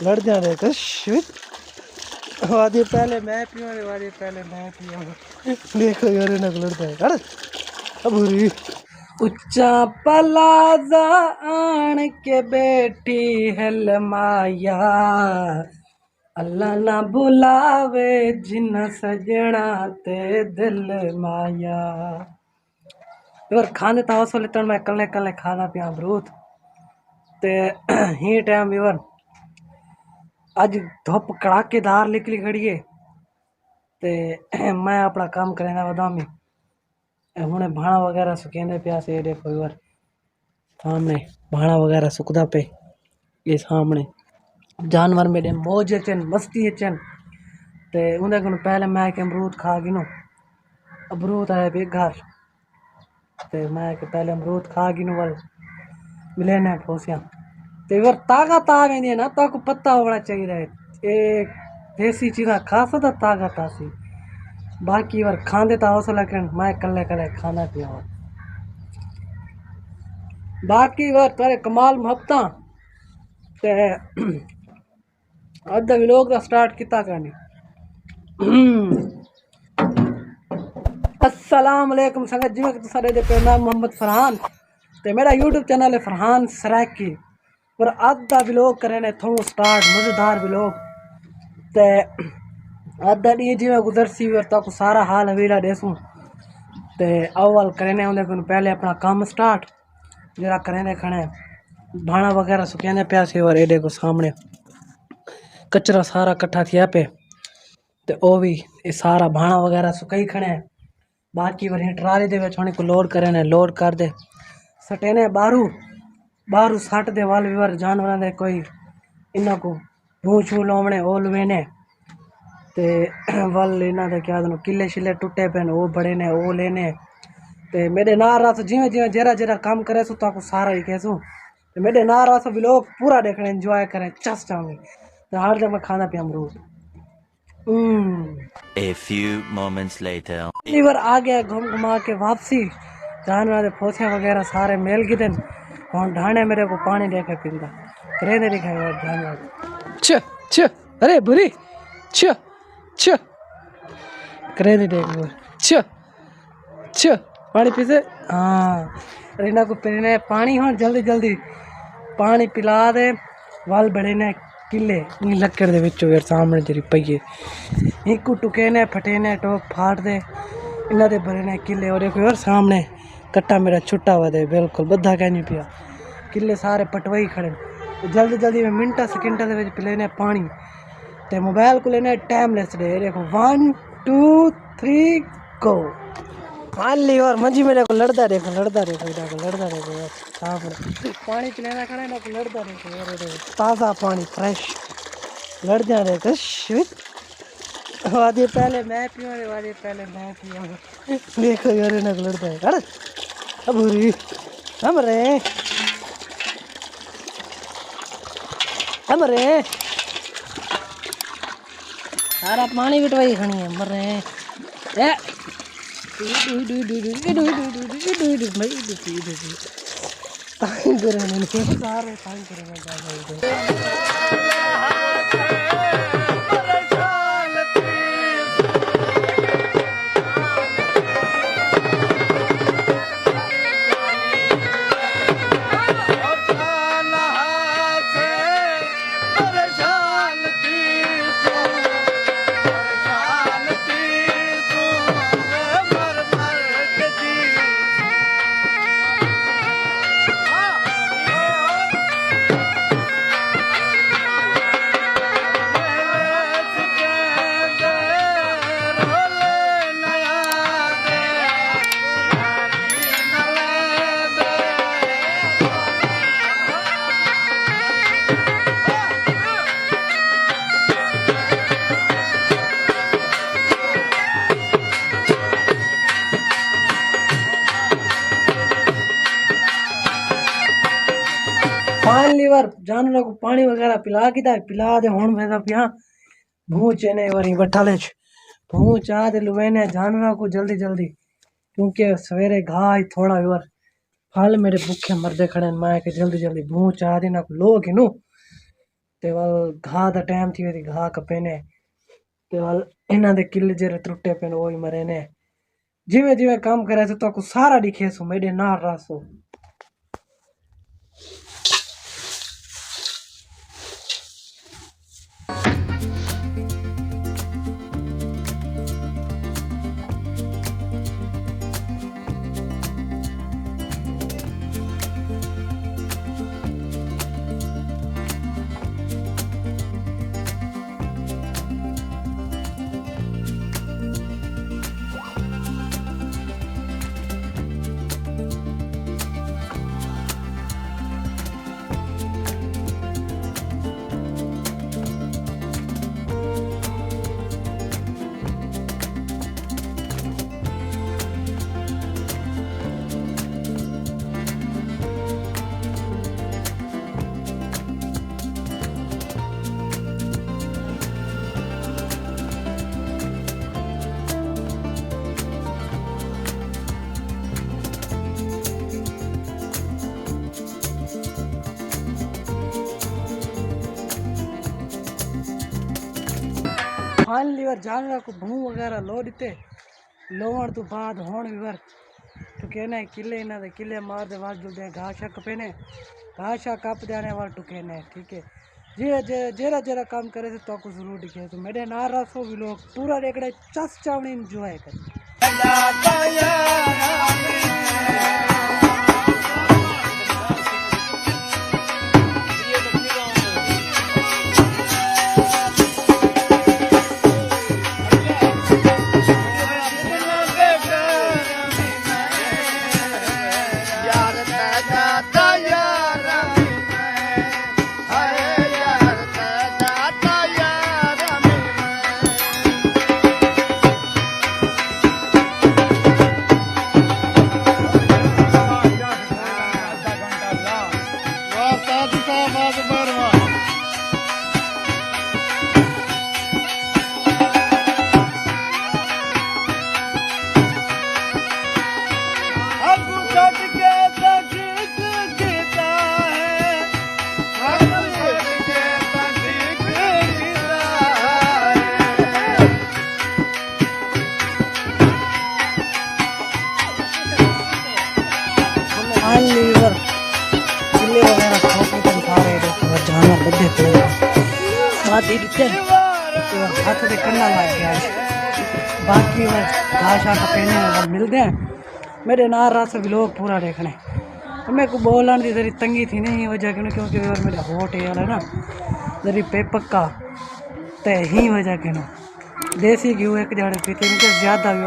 लड़ जा रहे कश वादी पहले मैं पियो वादी पहले मैं पियो देखो यार ना लड़ता है अरे अबूरी उच्चा पलाजा आन के बेटी हल माया अल्लाह ना बुलावे जिन्ना सजना ते दिल माया और खाने ताव सो लेतन मैं कल्ले कल्ले खाना पिया अमरूद ते ही टाइम इवर अज धुप कड़ाकेदार निकली खड़ी है ते मैं अपना काम करना बदामी हुणे भाणा वगैरह सुकेंदे पिया से देखो इवर सामने भाणा वगैरह सुकदा पे ये सामने जानवर मेरे मौज अचन मस्ती अचन ते उन्हें को पहले मैं के अमरूद खा गिनो अमरूद आए बेघर ते मैं के पहले अमरूद खा गिनो वाल मिले ने फोसिया ते इवर ताकत आ गई है ना तो को पता होना चाहिए ये देसी चीज़ा खा सकता ताकत आसी बाकी इवर खांदे तो हौसला लेकिन मैं कल्ले कल्ले खाना पिया बाकी इवर तारे कमाल मोहब्बता ते अद्धा व्लॉग दा स्टार्ट किता करनी अस्सलाम वालेकुम संगत जिवें कि तुसां दे पे मैं मोहम्मद फरहान ते मेरा यूट्यूब चैनल है फरहान सराकी पर अद्धा व्लॉग करने थोड़ा स्टार्ट मज़ेदार व्लॉग ते अद्धा डी जिवें गुजरसी और तक सारा हाल हवीला देसूं ते अव्वल करने उन्हें को पहले अपना काम स्टार्ट जरा करने खड़े भाणा वगैरह सुकेंदे पिया से और एडे को सामने कचरा सारा कट्ठा थिया पे ते ओ भी ये सारा भाणा वगैरह सुकई खड़े बाकी वरी ट्राली दे विच को लोड करने लोड कर दे सटेने बारू सट दे वाल विवर जानवरां दे कोई इन्हां को भू छू लावणे ओ लवेने ते वल इन्हां दे क्या किले शिले टुटे पेन ओ बड़े ने ओ लेने ते मेरे नाल रस जिवें जिवें जरा जरा काम करे सो ताको सारा ही कहसू ते मेरे नाल रस व्लॉग पूरा देखने एंजॉय करें चस चाहूँगी तो हर जब मैं खाना पिया अमरूद A few moments later. इवर आ गया घूम घुमा के वापसी जानवर फोसियाँ वगैरह सारे मेल गिदन और ढाने मेरे को पानी दे के पींदा करे दे दिखाई और जानवर छ छ अरे बुरी छ छ करे दे छ छ पानी पीसे हाँ रीना को पीने पानी हो जल्दी जल्दी पानी पिला दे वाल बड़े ने किले नी लक्कड़ दे विचों यार सामने जरी पईए इकू टुके ने फटे ने टोक फाड़ दे इन्हां दे बड़े ने किले और देखो यार सामने कट्टा मेरा छुट्टा हुआ दे बिल्कुल बद्धा कह नहीं पिया किले सारे पटवाई खड़े जल्दी जल्दी में मिनटा सेकंडा दे विच पिलेने पानी ते मोबाइल को लेने टाइमलेस दे देखो 1 2 3 गो खाली और मंजी मेरे को लड़ता देखो यार सामने पानी पिलाना खड़ा ना लड़ता देखो यार ताज़ा पानी फ्रेश लड़ जा रहे कश वादी पहले मैं पियो वादी पहले मैं पियो देखो यार ना लड़ता है अरे अबूरी हमरे सारा पानी बिटवाई खड़ी है मर रहे ए फाइनली बार जानवरों को पानी वगैरह पिला दे हुण मैं पिया भूं चने वरी बठाले भूं चा दे लुवेने जानवरों को जल्दी जल्दी क्योंकि सवेरे घास थोड़ा और फल मेरे भूखे मरदे खड़े मैं के जल्दी जल्दी भूं चा देना को लोग इनू ते वल घाह दा टाइम थी वरी घाह कपे ने ते वल इन्हां दे किले जेरे त्रुटे पे वो ही मरे ने जिवें जिवें काम करे तो को सारा दिखेसो मेरे नार रासो। फाइनली वर जानवर को भूं वगैरह लो दिते लोवण तो बाद होण वर टुकेने किले इन्हां दे किले मार दे वाल जुलदे घास कपे ने घास कप देने वाल टुकेने ठीक है जे जेरा जेरा काम करे तो को जरूर दिखे तो मेरे नारा सो भी लोग पूरा देखड़े चस चावणी एंजॉय कर। हाथ से करना लग गया बाकी घास पहने मिलते हैं मेरे नार रात भी लोग पूरा देखने मेरे को बोलन की जरी तंगी थी नहीं वजह क्योंकि मेरा होट है ना जरी पेपक का ते ही वजह के देसी घी एक जाड़े पीते इनके ज़्यादा भी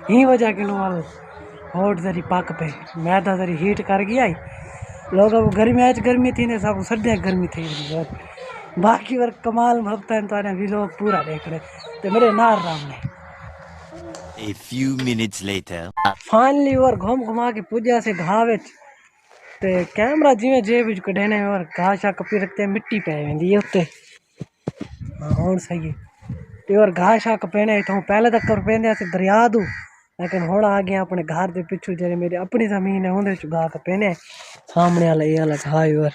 ही वजह के वाल होट जरी पक पे मैदा जरी हीट कर गया लोग अब गर्मी थी ने सब सर्दियाँ गर्मी थी बाकी वर कमाल भगता है तो भी लोग पूरा देख रहे तो मेरे नार राम ने। A few minutes later. Finally वर घूम घुमा के पूजा से घाव ते कैमरा जिवें जेब कढ़ने और घाह शा कपी रखते मिट्टी पै वेंदी उत्ते हाँ सही है ते और घाह शा कपेने तो पहले तक कर पेंदे से दरिया दू लेकिन हुण आ गया अपने घर के पिछू जेरे मेरी अपनी जमीन है उहदे च घाह कपेने सामने वाला ये वाला घाह और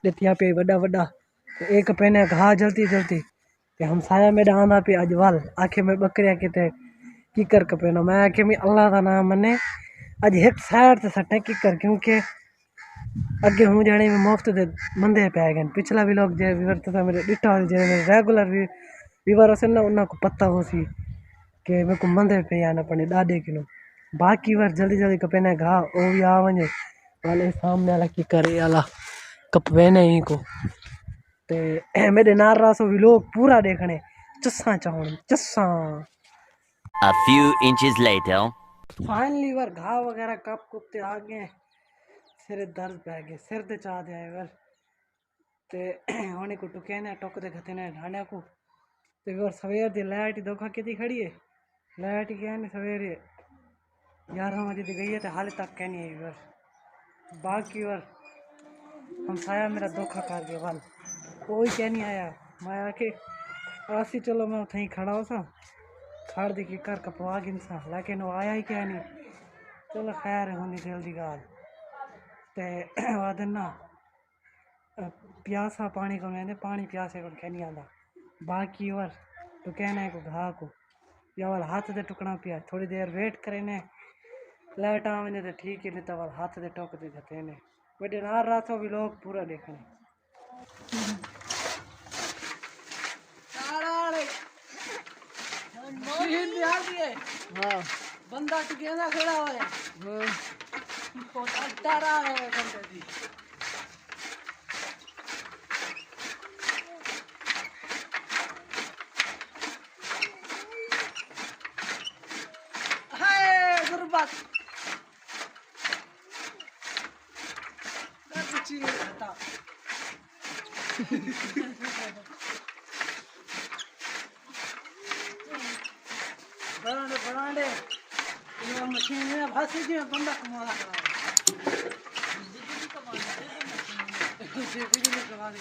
देतिया पे बड़ा बड़ा एक पेने घाह जलती जलती ते हम साया मेरा आंदा पे अज वाल आखे में बकरिया किते किकर कपेनो मैं आखे में अल्लाह का नाम मने अज एक साइड से सटे किकर क्योंकि अगे हूँ जाने में मुफ्त दे बंदे पै गए पिछला भी लोग जे विवर्त था मेरे डिटा जे मेरे रेगुलर विवर से ना उन्हें को पता हो सी कि मेरे को बंदे पे आना पड़े डाडे किलो बाकी बार जल्दी जल्दी कपेने घाह वो भी आ वने वाले सामने वाला की करे वाला कपवेने ही को ते मेरे नार रासो भी लोग पूरा देखने चस्सा चाहने चस्सा। A few inches later. Finally बार घाव वगैरह कप कुपते आ गए सिर दर्द पै गए सिर ते चाह दे आए बार ते होने को टुके ने टुक दे खते ने ढाने को ते बार सवेर दी लाइट धोखा कितनी खड़ी है लाइट क्या है सवेरे 11 बजे दी गई है तो हाल तक क्या नहीं आई बार बाकी बार हम साया मेरा धोखा कर गया वाल कोई क्या नहीं आया मैं आके आसी चलो मैं उठे ही खड़ा हो सा खड़ दी कर कपवा गिन सा लेकिन वो आया ही क्या नहीं चलो खैर होनी जल्दी गाल ते वादन ना प्यासा पानी को मैंने पानी प्यासे को कहनी आंदा बाकी और तो कहना है को घा को या वाला हाथ दे टुकड़ा पिया थोड़ी देर वेट करे ने लाइट आवे तो ठीक है नहीं तो वाला हाथ दे टोक दे जाते ने बड़े नार रातों भी लोग पूरा देखने हाँ बंदा टिकेंदा खड़ा होया तारा है बंदे दी हाय गुरबत कुछ था बरांडे ये मशीन में भासी जी बंदा कमाला बिजली कमा दे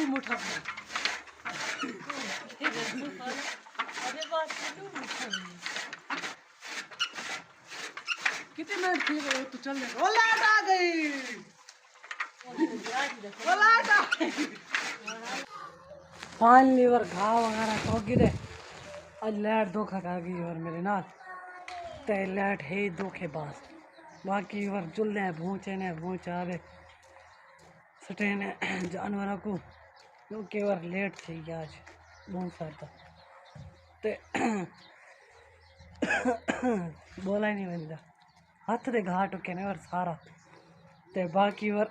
मुठा कितने मिनट थी तो चल ओ लाइट आ गई ओ लाइट आ गई पान लीवर घाव वगैरह ठोक गिरे आज लाइट धोखा कर गई और मेरे नाल ते लाइट है ही धोखेबाज बाकी और चुल्ले भूचे ने भूच आवे सटे ने जानवरों को क्योंकि और लेट थी आज बहुत सारा ते बोला ही नहीं बंदा हाथ दे घाट टुके ने और सारा ते बाकी और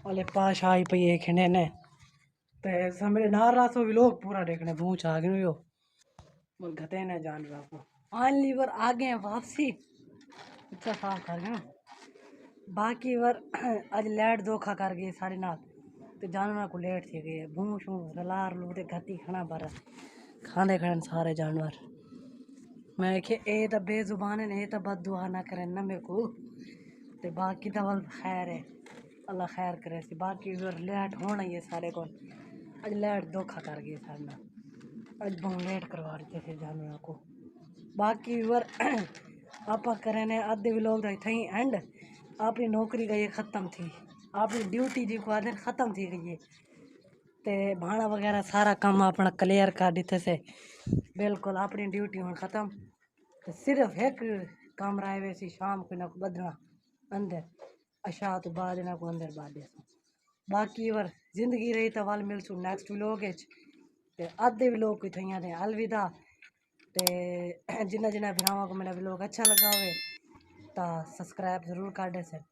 वाले पास आई पई है खिने ने ते समरे नार रासो भी लोग पूरा देखने भूच आ गए यो बोल घते ने जान बापू आन लीवर आ गए वापसी अच्छा साफ कर गए बाकी वर आज लेट धोखा कर गई सारी नाल ते जानवर को लेट थी गई भूं शू रलार लू ते घती खाना बर खाने खाने सारे जानवर मैं के ए तो बेजुबान है तो बददुआ ना करे ना मेरे को ते बाकी तो वल खैर है अल्लाह खैर करे सी बाकी वर लेट होना ही है सारे को आज लेट धोखा कर गई सारे नाल आज बहुत लेट करवा रहे थे जानवरों को बाकी वर आप करें ने आधे भी लोग थे एंड आपकी नौकरी गई ख़त्म थी आपकी ड्यूटी जी को आधे ख़त्म थी गई है ते भाड़ा वगैरह सारा काम अपना क्लियर कर दिते से बिल्कुल अपनी ड्यूटी हूँ ख़त्म तो सिर्फ एक काम रहे वैसी शाम को ना बदना अंदर अशा तो बाद ना को अंदर बाद बाकी वर जिंदगी रही तो वाल मिलसू नेक्स्ट व्लॉग ते आधे व्लॉग को थी थे अलविदा ते जिन्ना जिन्ना भरावां को मेरा व्लॉग अच्छा लगा हुए तो सब्सक्राइब जरूर कर दे सर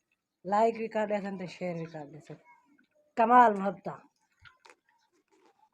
लाइक भी कर दे सन तो शेयर भी कर दे सर कमाल मोहब्बत